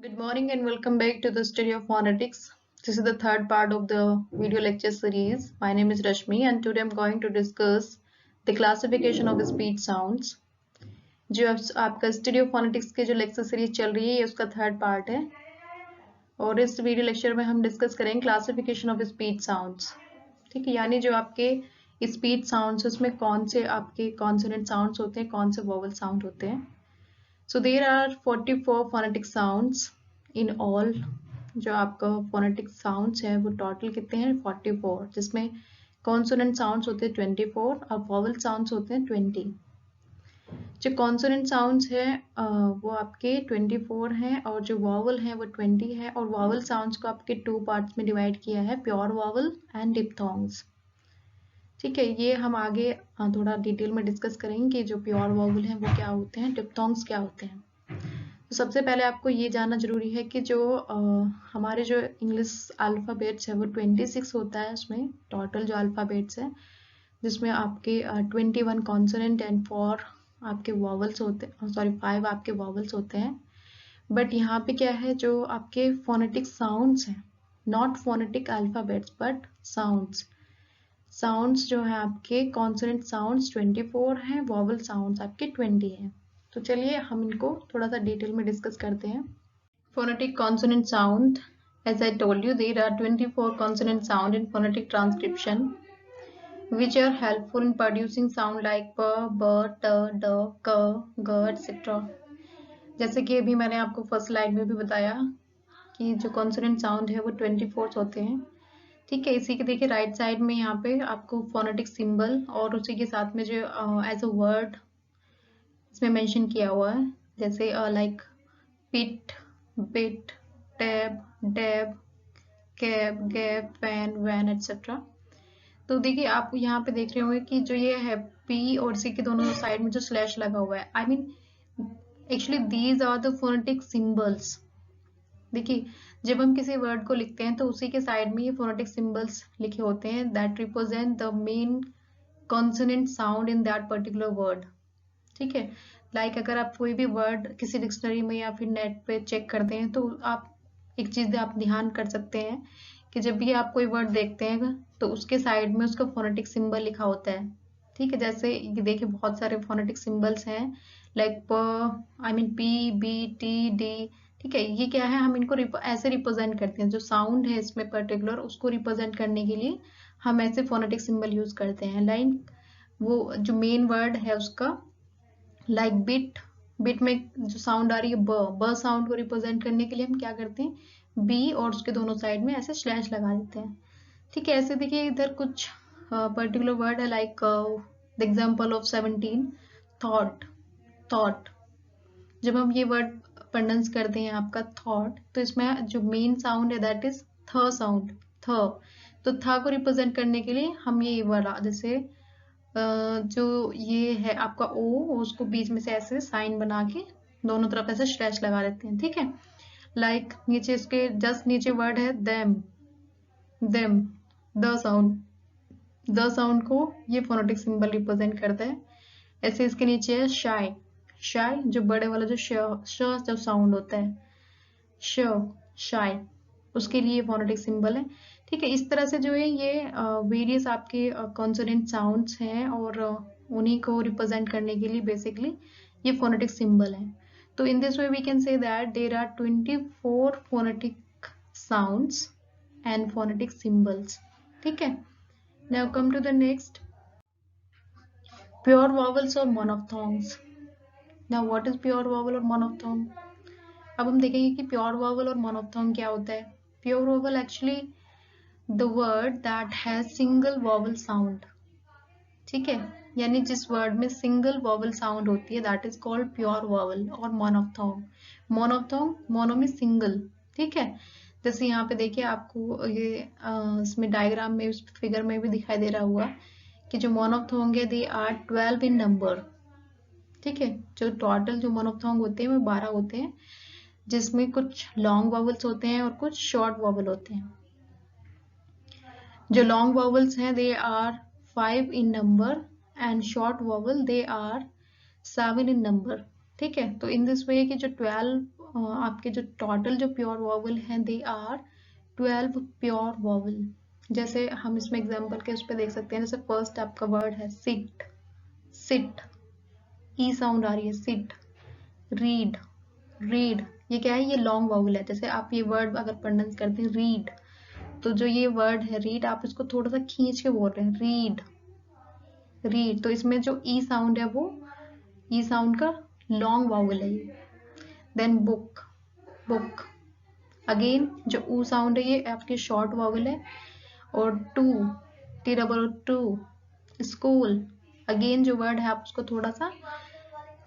Good morning and welcome back to the study of phonetics. This is the third part of the video lecture series. My name is Rashmi and today I'm going to discuss the classification of speech sounds. जो आपका study of phonetics के जो lecture series चल रही है ये उसका third part है और इस वीडियो लेक्चर में हम डिस्कस करेंगे क्लासिफिकेशन ऑफ स्पीच साउंड्स। ठीक है, यानी जो आपके स्पीच साउंड्स उसमें कौन से आपके कॉन्सोनेंट साउंड्स होते हैं, कौन से वोवल साउंड होते हैं। So there are 44 phonetic sounds in all। जो आपका phonetic sounds है वो टोटल कितने हैं 44, जिसमें consonant sounds होते हैं 24 और vowel sounds होते हैं 20। जो consonant sounds है वो आपके 24 हैं और जो vowel है वो 20 है और vowel sounds को आपके 2 पार्ट्स में डिवाइड किया है, pure vowel and diphthongs। ठीक है, ये हम आगे थोड़ा डिटेल में डिस्कस करेंगे कि जो प्योर वोवल हैं वो क्या होते हैं, डिप्थोंग्स क्या होते हैं। तो सबसे पहले आपको ये जानना जरूरी है कि जो हमारे जो इंग्लिश अल्फ़ाबेट्स है वो 26 होता है। उसमें टोटल जो अल्फ़ाबेट्स है जिसमें आपके 21 कॉन्सोनेंट एंड 4 आपके वोवल्स होते हैं, सॉरी 5 आपके वोवल्स होते हैं। बट यहाँ पे क्या है, जो आपके फोनेटिक साउंड्स हैं, not phonetic alphabets but sounds जो है आपके कॉन्सोनेंट साउंड्स 24 हैं, वोवल साउंड्स आपके 20 हैं। तो चलिए हम इनको थोड़ा सा डिटेल में डिस्कस करते हैं। Phonetic consonant sound, as I told you, there are 24 consonant sound in phonetic transcription which are helpful in producing sound like p, b, t, d, k, g, etc. जैसे कि अभी मैंने आपको फर्स्ट स्लाइड में भी बताया कि जो कॉन्सोनेंट साउंड है वो 24 होते हैं। ठीक है, इसी के देखिए राइट साइड में यहाँ पे आपको फोनेटिक सिंबल और उसी के साथ में जो एज अ वर्ड इसमें मेंशन किया हुआ है, जैसे like pit, bit, tab, dab, cab, gap, pan, van etcetera. तो देखिए आप यहाँ पे देख रहे होंगे कि जो ये है पी और सी के दोनों साइड में जो स्लैश लगा हुआ है, I mean actually these are the phonetic symbols. देखिए जब हम किसी वर्ड को लिखते हैं तो उसी के साइड में ये फोनेटिक सिंबल्स लिखे होते हैं that represent the main consonant sound in that particular word. ठीक है, लाइक अगर आप कोई भी वर्ड किसी डिक्शनरी में या फिर नेट पे चेक करते हैं तो आप एक चीज आप ध्यान कर सकते हैं कि जब भी आप कोई वर्ड देखते हैं तो उसके साइड में उसका फोनेटिक सिंबल लिखा होता है। ठीक है, जैसे ये देखिए बहुत सारे फोनेटिक सिंबल्स हैं लाइक प, I mean P, B, T, D. ठीक है, ये क्या है, हम इनको ऐसे रिप्रेजेंट करते हैं, जो साउंड है इसमें पर्टिकुलर उसको रिप्रेजेंट करने के लिए हम ऐसे फोनेटिक सिंबल यूज करते हैं। लाइक वो जो मेन वर्ड है उसका, लाइक बिट में जो साउंड आ रही है ब साउंड को रिप्रेजेंट करने के लिए हम क्या करते हैं, बी और उसके दोनों साइड में ऐसे स्लैश लगा देते हैं। ठीक है, ऐसे देखिए इधर कुछ पर्टिकुलर वर्ड है like the example of 17 thought. जब हम ये वर्ड प्रोनाउंस करते हैं आपका थॉट, तो इसमें जो मेन साउंड है दैट इज थ साउंड, थ। तो थ को रिप्रेजेंट करने के लिए हम ये वर्ड जैसे जो ये है आपका ओ, उसको बीच में से ऐसे साइन बना के दोनों तरफ ऐसे स्लैश लगा देते हैं। ठीक है, लाइक नीचे इसके जस्ट नीचे वर्ड है देम, द साउंड को ये फोनेटिक सिंबल रिप्रेजेंट करता है। ऐसे इसके नीचे है शाय, जो बड़े वाला जो श जो साउंड होता है, शाय, उसके लिए फोनेटिक सिंबल है। ठीक है, इस तरह से जो है ये वेरियस आपके कॉन्सोनेंट साउंड्स हैं और उन्हीं को रिप्रेजेंट करने के लिए बेसिकली ये फोनेटिक सिंबल है। तो in this way we can say that there are 24 phonetic sounds and phonetic symbols. ठीक है, now come to the next, pure vowels और monophthongs. Now what is pure vowel और मोनोफ्थोंग। अब हम देखेंगे कि प्योर वॉवल और मोनोफ्थोंग क्या होता है। Pure vowel actually the word that has single vowel sound. ठीक है, यानी जिस वर्ड में सिंगल वॉवल साउंड होती है that is called pure vowel. और मोनोफ्थोंग मोनो में सिंगल। ठीक है, जैसे यहाँ पे देखिए आपको ये इसमें डायग्राम में उस फिगर में भी दिखाई दे रहा हुआ कि जो मोनोफ्थोंग है दे आर 12 इन नंबर। ठीक है, जो टोटल जो मोनोफ्थोंग होते हैं वो 12 होते हैं, जिसमें कुछ लॉन्ग वॉवल्स होते हैं और कुछ शॉर्ट वॉवल होते हैं। जो लॉन्ग वॉवल्स हैं they are 5 in number and short vowel they are 7 in number. ठीक है, तो इन दिस वे कि जो 12 आपके जो टोटल जो प्योर वॉवल हैं दे आर 12 प्योर वॉवल। जैसे हम इसमें एग्जांपल के उस पर देख सकते हैं, जैसे फर्स्ट आपका वर्ड है सिट, सिट ई साउंड आ रही है सिट। रीड, रीड ये क्या है, ये लॉन्ग वॉवल है। जैसे आप ये वर्ड अगर प्रोनाउंस करते हैं रीड, तो जो ये वर्ड है रीड आप इसको थोड़ा सा खींच के बोल रहे हैं रीड, रीड। तो इसमें जो ई साउंड है वो ई साउंड का लॉन्ग वॉवल है ये। देन बुक, बुक अगेन जो ऊ साउंड है ये आपकी शॉर्ट वॉवल है। और too, T double too, school again जो वर्ड है आप उसको थोड़ा सा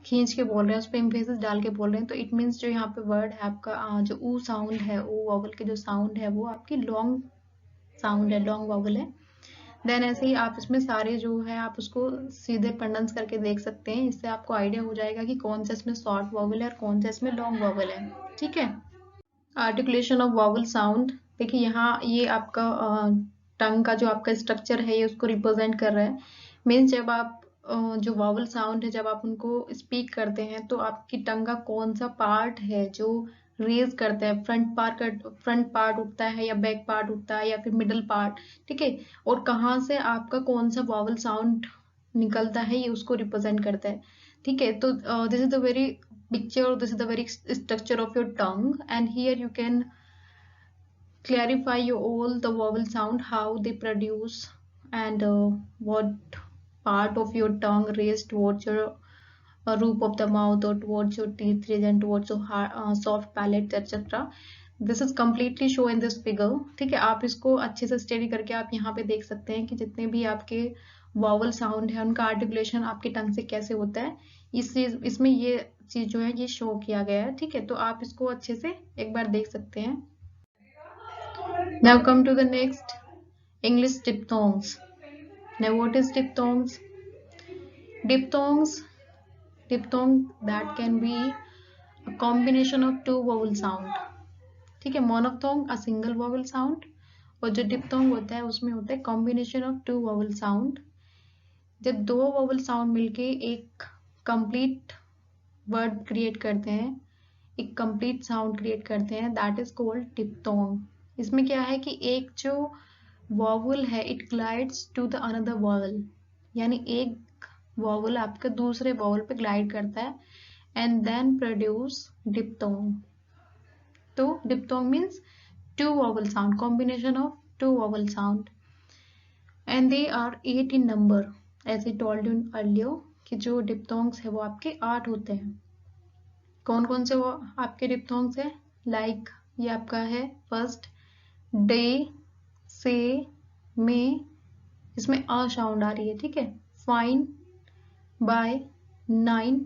खींच के बोल रहे हैं, उस पर एम्फेसिस डाल के बोल रहे हैं। तो इट मीन्स जो यहाँ पे वर्ड है आपका जो ऊ साउंड है, ऊ वॉवल के जो साउंड है वो आपकी लॉन्ग साउंड है, लॉन्ग वॉवल है। देन ऐसे ही आप इसमें सारे जो है आप उसको सीधे प्रोनाउंस करके देख सकते हैं। इससे आपको आइडिया हो जाएगा कि कौन सा इसमें शॉर्ट वॉवल है और कौन सा इसमें लॉन्ग वॉवल है। ठीक है। आर्टिकुलेशन ऑफ वॉवल साउंड, देखिए यहाँ ये आपका टंग का जो आपका स्ट्रक्चर है ये उसको रिप्रेजेंट कर रहा है। मीन्स जब आप जो वॉवल साउंड है जब आप उनको स्पीक करते हैं तो आपकी टंग का कौन सा पार्ट है जो रेज करता है, फ्रंट पार्ट उठता है या बैक पार्ट उठता है या फिर मिडल पार्ट, ठीक है। और कहाँ से आपका कौन सा वॉवल साउंड निकलता है ये उसको रिप्रेजेंट करता है। ठीक है। तो this is the very picture, this is the very structure of your tongue, and here you can clarify all the vowel sound, how they produce, and what part of your tongue raised towards your roof of the mouth or towards your teeth ridge and towards your soft palate etc. This is completely show in this figure। ठीक है। आप इसको अच्छे से study करके आप यहाँ पे देख सकते हैं कि जितने भी आपके वॉवल साउंड है उनका आर्टिकुलेशन आपके टंग से कैसे होता है। इसमें ये चीज जो है ये शो किया गया है। ठीक है। तो आप इसको अच्छे से एक बार देख सकते हैं। Now come to the next, English diphthongs। Now what is diphthongs? Diphthong that can be a combination of two vowel sound। ठीक है। Monophthong a single vowel sound, और जो डिप्थोंग होता है उसमें होता है combination of two vowel sound. जब दो वॉवल साउंड मिलके एक कंप्लीट वर्ड क्रिएट करते हैं, एक कंप्लीट साउंड क्रिएट करते हैं, दैट इज कॉल्ड डिप्थोंग। इसमें क्या है कि एक जो वॉवल है it glides to the another vowel, यानी एक वॉवल आपका दूसरे वॉवल पे ग्लाइड करता है एंड देन प्रोड्यूस डिप्थोंग। तो diphthong means two vowel sound, combination of two vowel sound, and they are 8 in number. As I told you earlier कि जो डिप्थोंग्स है वो आपके 8 होते हैं। कौन कौन से वो आपके डिप्थोंग्स है? लाइक ये आपका है फर्स्ट डे, से, में, इसमें अ साउंड आ रही है। ठीक है। Fine, bye, nine.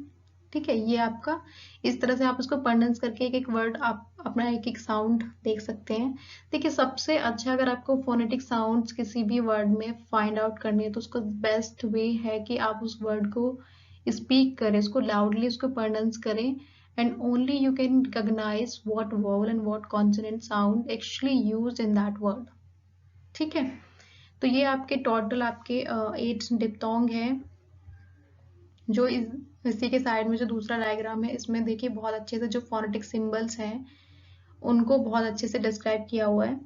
ठीक है। ये आपका इस तरह से आप उसको प्रोनाउंस करके एक एक वर्ड आप अपना एक एक साउंड देख सकते हैं। देखिए सबसे अच्छा अगर आपको फोनेटिक साउंड्स किसी भी वर्ड में फाइंड आउट करनी है तो उसका बेस्ट वे है कि आप उस वर्ड को स्पीक करें, उसको लाउडली उसको प्रोनाउंस करें, and only you can recognize what vowel and what consonant sound actually used in that word। ठीक है। तो ये आपके टोटल आपके 8 डिप्थोंग है। जो इसी के साइड में जो दूसरा डायग्राम है इसमें देखिए बहुत अच्छे से जो फोनेटिक सिंबल्स हैं उनको बहुत अच्छे से डिस्क्राइब किया हुआ है।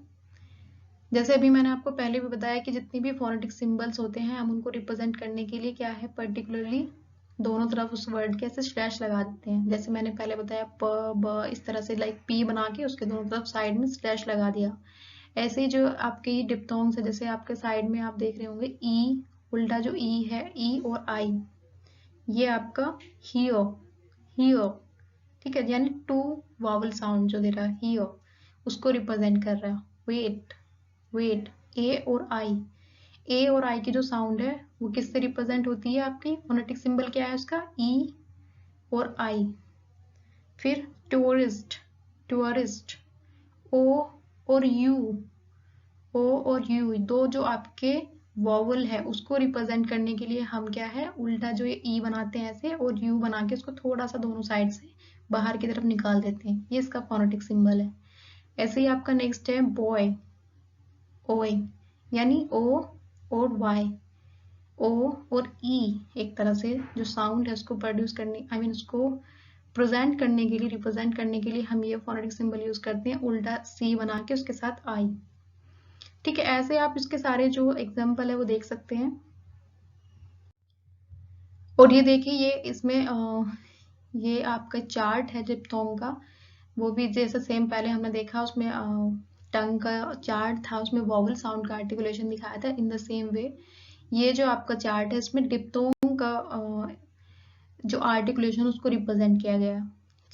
जैसे अभी मैंने आपको पहले भी बताया कि जितनी भी फोनेटिक सिंबल्स होते हैं हम उनको रिप्रेजेंट करने के लिए क्या है पर्टिकुलरली दोनों तरफ उस वर्ड के ऐसे स्लैश लगा देते हैं। जैसे मैंने पहले बताया प ब इस तरह से लाइक पी बना के उसके दोनों तरफ साइड में स्लैश लगा दिया। ऐसे ही जो आपके ये डिप्थोंग्स है जैसे आपके साइड में आप देख रहे होंगे ई, उल्टा जो ई है ई और आई, ये आपका हियो, हियो। ठीक है। यानी टू वॉवल साउंड जो दे रहा है हियो उसको रिप्रेजेंट कर रहा है। वेट, वेट, ए और आई, ए और आई की जो साउंड है वो किससे रिप्रेजेंट होती है? आपकी फोनेटिक सिंबल क्या है उसका? ई और आई। फिर टूरिस्ट, टूरिस्ट, ओ और यू, ओ और यू दो जो आपके वॉवल है उसको रिप्रेजेंट करने के लिए हम क्या है उल्टा जो ये ई बनाते हैं ऐसे और यू बना के उसको थोड़ा सा दोनों साइड से बाहर की तरफ निकाल देते हैं। ये इसका फोनेटिक सिंबल है। ऐसे ही आपका नेक्स्ट है बॉय, ओए, यानी ओ और वाई, ओ और ई एक तरह से जो साउंड है उसको प्रोड्यूस करने उसको रिप्रेजेंट करने के लिए हम ये फोनेटिक सिंबल यूज करते हैं, उल्टा सी बना के उसके साथ आई। ठीक है, ऐसे आप इसके सारे जो एग्जाम्पल है वो देख सकते हैं। और ये देखिए, ये इसमें ये आपका चार्ट है डिप्थोंग का, वो भी जैसे सेम पहले हमने देखा उसमें टंग का चार्ट था, उसमें वॉवल साउंड का आर्टिकुलेशन दिखाया था। इन द सेम वे ये जो आपका चार्ट है इसमें डिप्थोंग का जो आर्टिकुलेशन उसको रिप्रेजेंट किया गया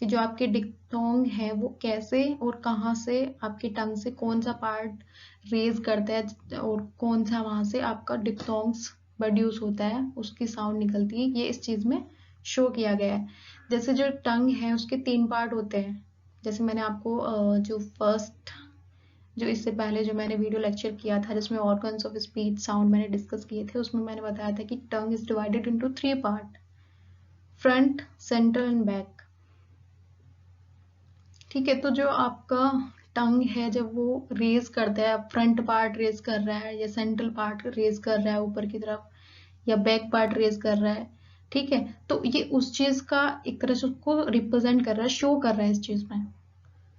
कि जो आपके डिप्थोंग है वो कैसे और कहाँ से आपके टंग से कौन सा पार्ट रेज करता है और कौन सा वहां से आपका डिप्थोंग्स प्रोड्यूस होता है, उसकी साउंड निकलती है, ये इस चीज में शो किया गया है। जैसे जो टंग है उसके 3 पार्ट होते हैं, जैसे मैंने आपको जो फर्स्ट जो इससे पहले जो मैंने वीडियो लेक्चर किया था जिसमें ऑर्गन्स ऑफ स्पीच साउंड मैंने डिस्कस किए थे, उसमें मैंने बताया था कि tongue is divided into 3 part, front, centre and back. ठीक है, तो जो आपका टंग है जब वो रेज करता है, फ्रंट पार्ट रेज कर रहा है या सेंट्रल पार्ट रेज कर रहा है ऊपर की तरफ या बैक पार्ट रेज कर रहा है, ठीक है, तो ये उस चीज का एक तरह से उसको रिप्रेजेंट कर रहा है, शो कर रहा है इस चीज में।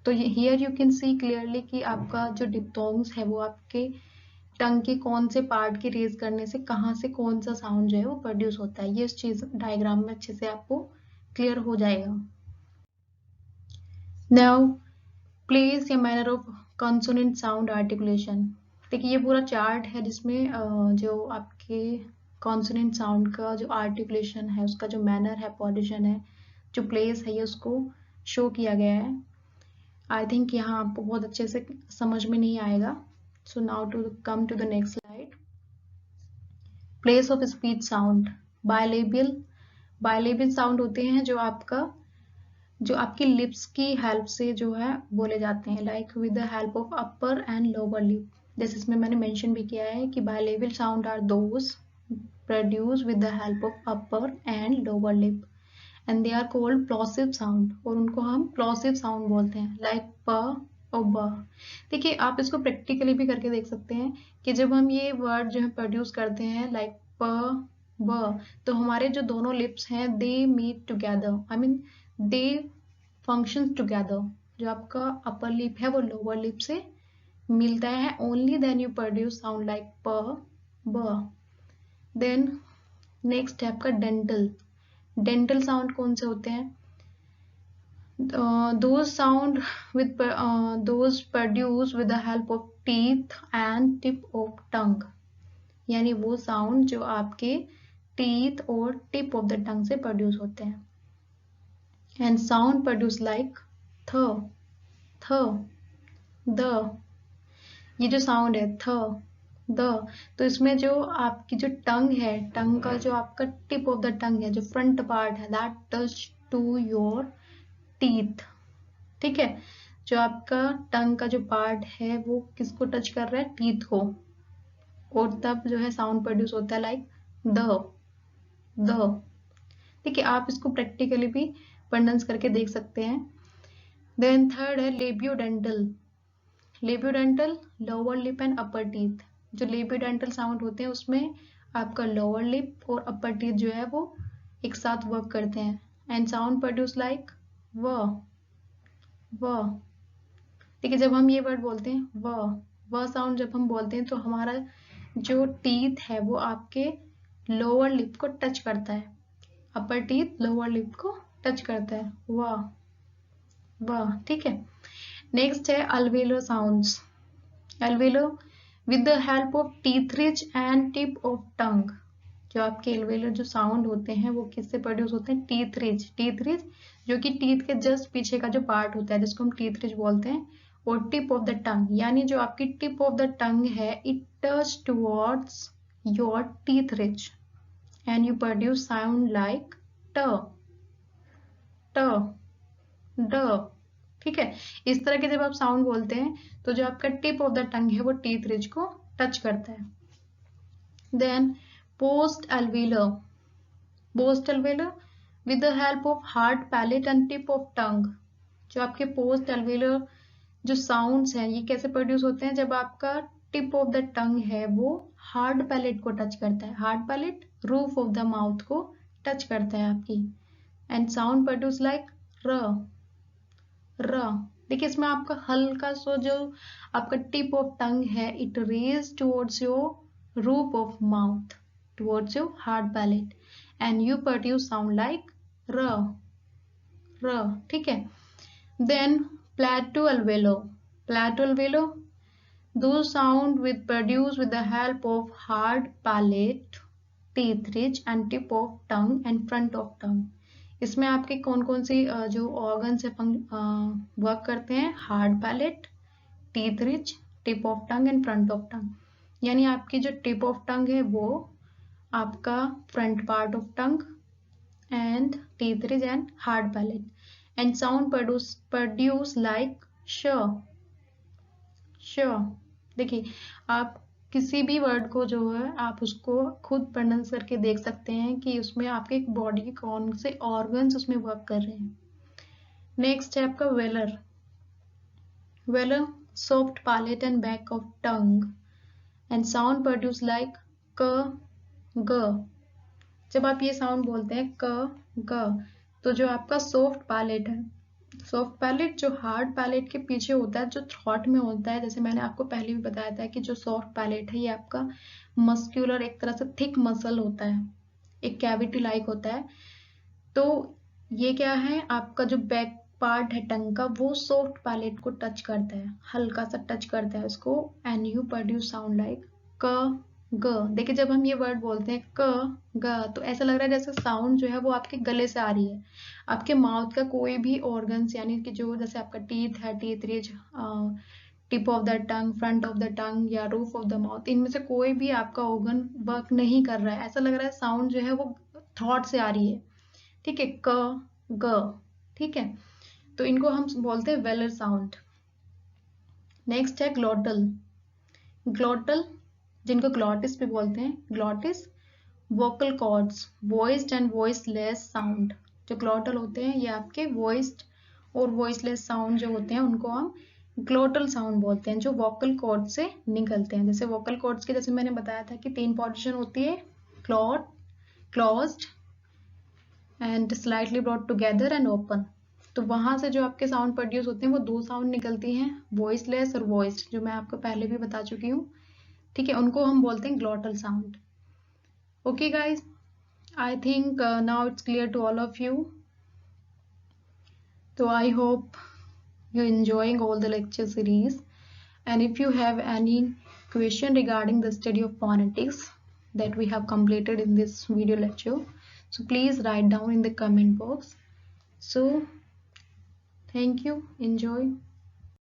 तो here you can see clearly कि आपका जो डिप्थोंग्स है वो आपके टंग के कौन से पार्ट के रेज करने से कहाँ से कौन सा साउंड जो है वो प्रोड्यूस होता है, ये इस चीज डायग्राम में अच्छे से आपको क्लियर हो जाएगा। नाउ प्लेस या manner of consonant sound articulation. देखिए ये पूरा चार्ट है जिसमें जो आपके कॉन्सोनेंट साउंड का जो आर्टिकुलेशन है उसका जो मैनर है, पोजीशन है, जो प्लेस है, ये उसको शो किया गया है। आई थिंक यहाँ आपको बहुत अच्छे से समझ में नहीं आएगा। So now to come to the next slide. Place of speech sound, bilabial sound होते हैं जो आपकी लिप्स की हेल्प से जो है बोले जाते हैं, like with the help of upper and lower lip. जैसे इसमें मैंने मेंशन भी किया है कि bilabial sound are those produce with the help of upper and lower lip and they are called plosive sound, और उनको हम प्लॉसिव साउंड बोलते हैं, लाइक प और ब। देखिए आप इसको प्रैक्टिकली भी करके देख सकते हैं कि जब हम ये वर्ड जो है प्रोड्यूस करते हैं लाइक प ब, तो हमारे जो दोनों लिप्स हैं they meet together, I mean they function together. जो आपका अपर लिप है वो लोअर लिप से मिलता है, only then you produce sound like प ब। देन नेक्स्ट है आपका डेंटल साउंड कौन से होते हैं? those sound with those produce with the help of teeth and tip of tongue, यानी वो साउंड जो आपके टीथ और टिप ऑफ द टंग से प्रोड्यूस होते हैं। एंड साउंड प्रोड्यूस लाइक थ द, ये जो साउंड है थ द, तो इसमें जो आपकी जो टंग है, टंग का जो आपका टिप ऑफ द टंग है, जो फ्रंट पार्ट है, that touch to your teeth. ठीक है, जो आपका टंग का जो पार्ट है वो किसको टच कर रहा है? टीथ को, और तब जो है साउंड प्रोड्यूस होता है लाइक द। ठीक है, आप इसको प्रैक्टिकली भी प्रोनाउंस करके देख सकते हैं। देन थर्ड है labiodental lower lip and upper teeth. जो लेबियोडेंटल साउंड होते हैं उसमें आपका लोअर लिप और अपर टीथ जो है वो एक साथ वर्क करते हैं, एंड साउंड प्रोड्यूस लाइक व। ठीक है, जब हम ये वर्ड बोलते हैं व साउंड जब हम बोलते हैं तो हमारा जो टीथ है वो आपके लोअर लिप को टच करता है, अपर टीथ लोअर लिप को टच करता है, व। ठीक है, नेक्स्ट है alveolar sounds. Alveolar with the help of teeth ridge and tip of tongue. जो आपके एल्वेलर जो साउंड होते हैं वो किससे प्रोड्यूस होते हैं? टीथ रिज जो कि टीथ के जस्ट पीछे का जो पार्ट होता है जिसको हम टीथ रिज बोलते हैं, और टिप ऑफ द टंग, यानी जो आपकी टिप ऑफ द टंग है it touch towards your teeth ridge and you produce sound like ट ड। ठीक है, इस तरह के जब आप साउंड बोलते हैं तो जो आपका टिप ऑफ द टंग है वो टीथ रिज को टच करता है। Then post alveolar with the help of hard palate and tip of tongue। जो आपके पोस्ट alveolar जो साउंड्स हैं ये कैसे प्रोड्यूस होते हैं? जब आपका टिप ऑफ द टंग है वो हार्ड पैलेट को टच करता है, hard palate roof of the mouth को टच करता है आपकी, एंड साउंड प्रोड्यूस लाइक र र। देखिए इसमें आपका हल्का सो जो आपका टिप ऑफ टंग है it raise towards your roof of mouth, towards your hard palate and you produce sound like र र। ठीक है। Then plateau alveolo, plateau alveolo, those sound with produced with the help of hard palate, teeth ridge and tip of tongue and front of tongue। इसमें आपके कौन कौन सी जो organ से वर्क करते हैं, hard palate, teeth rich, tip of tongue and front of tongue. यानी आपकी जो टिप ऑफ टंग है वो आपका front part of tongue and teeth rich and hard palate and sound produce like श श। देखिए आप किसी भी वर्ड को जो है आप उसको खुद प्रोनाउंस करके देख सकते हैं कि उसमें आपके बॉडी के कौन से ऑर्गन्स उसमें वर्क कर रहे हैं। नेक्स्ट है आपका velar, velar soft palate and back of tongue and sound produce like क ग। जब आप ये साउंड बोलते हैं क ग तो जो आपका सॉफ्ट पैलेट है, सॉफ्ट पैलेट जो हार्ड पैलेट के पीछे होता है, जो थ्रॉट में होता है, जैसे मैंने आपको पहले भी बताया था कि जो सॉफ्ट पैलेट है ये आपका मस्क्यूलर एक तरह से थिक मसल होता है, एक कैविटी लाइक होता है। तो ये क्या है, आपका जो बैक पार्ट है टंग का वो सॉफ्ट पैलेट को टच करता है, हल्का सा टच करता है उसको and you produce sound like क ग। देखिए जब हम ये वर्ड बोलते हैं क ग तो ऐसा लग रहा है जैसे साउंड जो है वो आपके गले से आ रही है। आपके माउथ का कोई भी ऑर्गन्स यानी कि जो जैसे आपका टीथ है, teeth ridge, tip of the tongue, front of the tongue या रूफ ऑफ द माउथ, इनमें से कोई भी आपका ऑर्गन वर्क नहीं कर रहा है। ऐसा लग रहा है साउंड जो है वो थ्रॉट से आ रही है। ठीक है, क ग। ठीक है, तो इनको हम बोलते हैं वेलर साउंड। नेक्स्ट है ग्लोटल, ग्लोटल जिनको ग्लॉटिस भी बोलते हैं, glottis vocal cords, voiced and voiceless sound. जो ग्लॉटल होते हैं ये आपके वॉइस्ड और वॉइसलेस साउंड जो होते हैं उनको हम ग्लोटल साउंड बोलते हैं, जो वोकल कॉर्ड से निकलते हैं। जैसे वोकल कॉर्ड्स के जैसे मैंने बताया था कि 3 पोजीशन होती है, clot, closed end slightly brought together and open. तो वहां से जो आपके साउंड प्रोड्यूस होते हैं वो 2 साउंड निकलती हैं, वॉइसलेस और वॉइस्ड, जो मैं आपको पहले भी बता चुकी हूँ। ठीक है, उनको हम बोलते हैं glottal sound. Okay guys, I think now it's clear to all of you. So I hope you're enjoying all the lecture series, and if you have any question regarding the study of phonetics that we have completed in this video lecture, so please write down in the comment box. So thank you, enjoy.